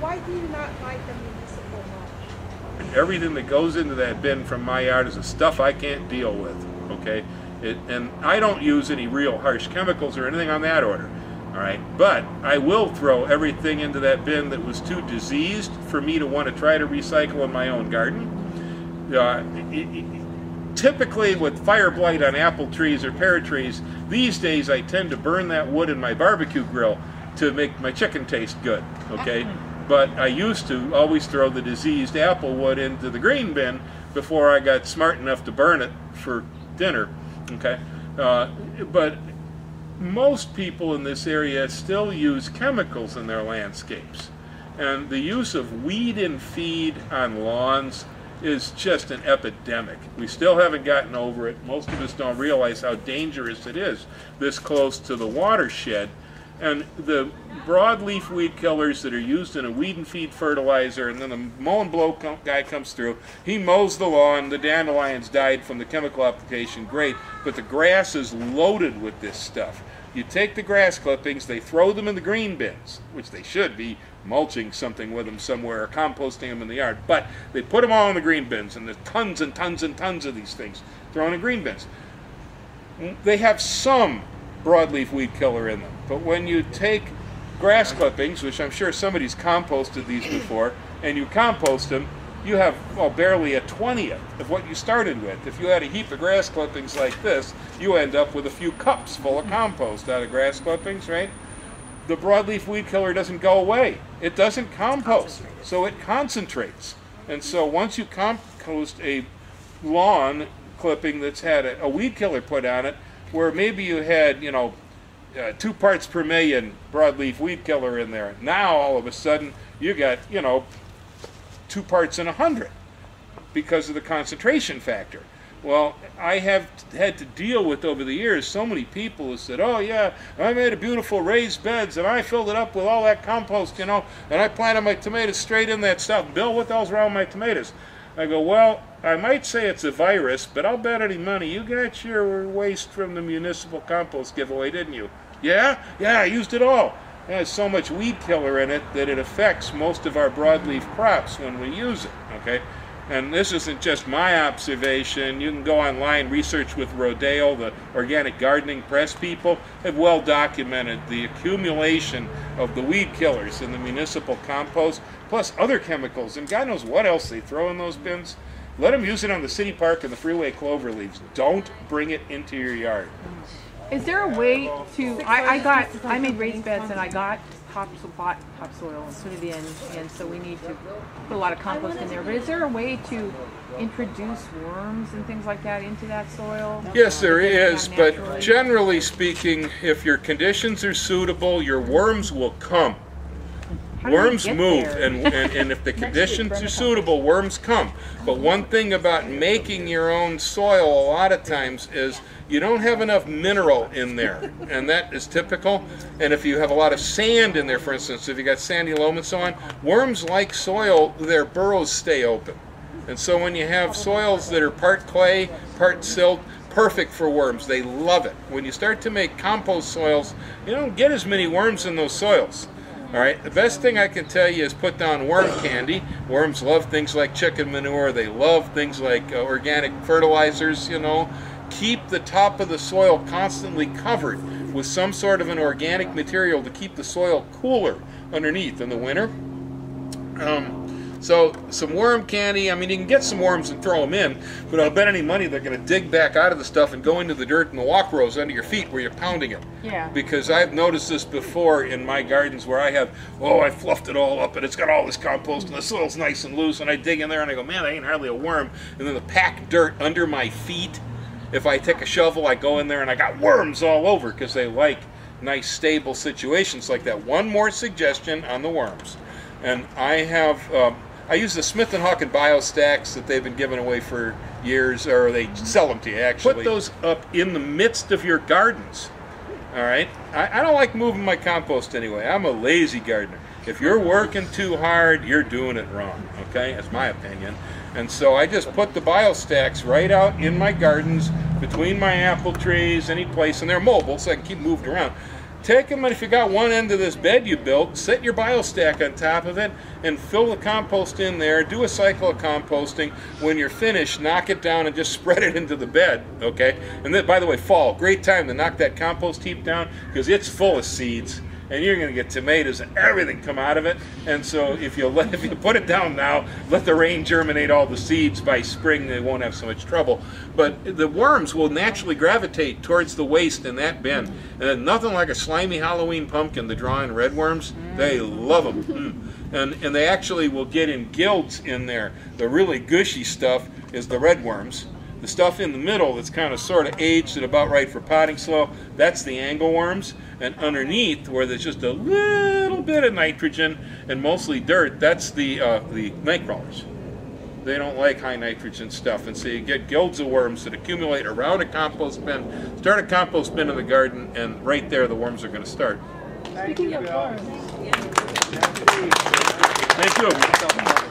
why do you not like the municipal mulch? Everything that goes into that bin from my yard is the stuff I can't deal with, okay? And I don't use any real harsh chemicals or anything on that order, all right? But I will throw everything into that bin that was too diseased for me to want to try to recycle in my own garden. Typically with fire blight on apple trees or pear trees, these days I tend to burn that wood in my barbecue grill to make my chicken taste good, okay? But I used to always throw the diseased apple wood into the green bin before I got smart enough to burn it for dinner, okay? But most people in this area still use chemicals in their landscapes. And the use of weed and feed on lawns is just an epidemic. We still haven't gotten over it. Most of us don't realize how dangerous it is this close to the watershed. And the broadleaf weed killers that are used in a weed and feed fertilizer, and then the mow and blow guy comes through, he mows the lawn, the dandelions died from the chemical application, great, but the grass is loaded with this stuff. You take the grass clippings, they throw them in the green bins, which they should be mulching something with them somewhere or composting them in the yard, but they put them all in the green bins, and there's tons and tons and tons of these things thrown in green bins. They have some broadleaf weed killer in them, but when you take grass clippings, which I'm sure somebody's composted these before, and you compost them, you have, well, barely a 20th of what you started with. If you had a heap of grass clippings like this, you end up with a few cups full of compost out of grass clippings, right? The broadleaf weed killer doesn't go away. It doesn't compost, so it concentrates. And so once you compost a lawn clipping that's had a weed killer put on it, where maybe you had, 2 parts per million broadleaf weed killer in there, now all of a sudden you got, 2 parts in 100 because of the concentration factor. Well, I have had to deal with over the years so many people who said, oh yeah, I made a beautiful raised beds and I filled it up with all that compost, and I planted my tomatoes straight in that stuff. Bill, what the hell's wrong with my tomatoes? I go, well, I might say it's a virus, but I'll bet any money you got your waste from the municipal compost giveaway, didn't you? Yeah? Yeah, I used it all. It has so much weed killer in it that it affects most of our broadleaf crops when we use it, okay? And this isn't just my observation. You can go online, research with Rodale, the organic gardening press people have well documented the accumulation of the weed killers in the municipal compost, plus other chemicals, and God knows what else they throw in those bins. Let them use it on the city park and the freeway clover leaves. Don't bring it into your yard. Is there a way to, I made raised beds and I got topsoil and put it in, and so we need to put a lot of compost in there, but is there a way to introduce worms and things like that into that soil? Yes, there is, but generally speaking, if your conditions are suitable, your worms will come. Worms move, and if the conditions are suitable, worms come. But one thing about making your own soil a lot of times is you don't have enough mineral in there, and that is typical. And if you have a lot of sand in there, for instance, if you got sandy loam and so on, worms like soil, their burrows stay open. And so when you have soils that are part clay, part silt, perfect for worms. They love it. When you start to make compost soils, you don't get as many worms in those soils. All right, the best thing I can tell you is put down worm candy. Worms love things like chicken manure. They love things like organic fertilizers, Keep the top of the soil constantly covered with some sort of an organic material to keep the soil cooler underneath in the winter. So some worm candy, I mean, you can get some worms and throw them in, but I'll bet any money they're going to dig back out of the stuff and go into the dirt and the walk rows under your feet where you're pounding it. Yeah. Because I've noticed this before in my gardens where I have, I fluffed it all up and it's got all this compost and the soil's nice and loose, and I dig in there and I go, man, that ain't hardly a worm. And then the packed dirt under my feet, if I take a shovel, I go in there and I got worms all over because they like nice stable situations like that. One more suggestion on the worms. And I have... I use the Smith & Hawken biostacks that they've been giving away for years, or they sell them to you actually. Put those up in the midst of your gardens, all right? I don't like moving my compost anyway. I'm a lazy gardener. If you're working too hard, you're doing it wrong, okay? That's my opinion. And so I just put the biostacks right out in my gardens, between my apple trees, any place, and they're mobile so I can keep moving around. take them, and if you got one end of this bed you built, set your biostack on top of it and fill the compost in there. Do a cycle of composting. When you're finished, knock it down and just spread it into the bed, okay? And then, by the way, fall, great time to knock that compost heap down because it's full of seeds. And you're going to get tomatoes and everything come out of it. And so if you put it down now, let the rain germinate all the seeds, by spring they won't have so much trouble. But the worms will naturally gravitate towards the waste in that bin. And nothing like a slimy Halloween pumpkin to draw in redworms. They love them. And they actually will get in guilds in there. The really gushy stuff is the redworms. The stuff in the middle that's kind of sort of aged and about right for potting soil, that's the angleworms. And underneath, where there's just a little bit of nitrogen and mostly dirt, that's the night crawlers. They don't like high nitrogen stuff, and so you get guilds of worms that accumulate around a compost bin. Start a compost bin in the garden, and right there the worms are going to start. Speaking of worms. Thank you.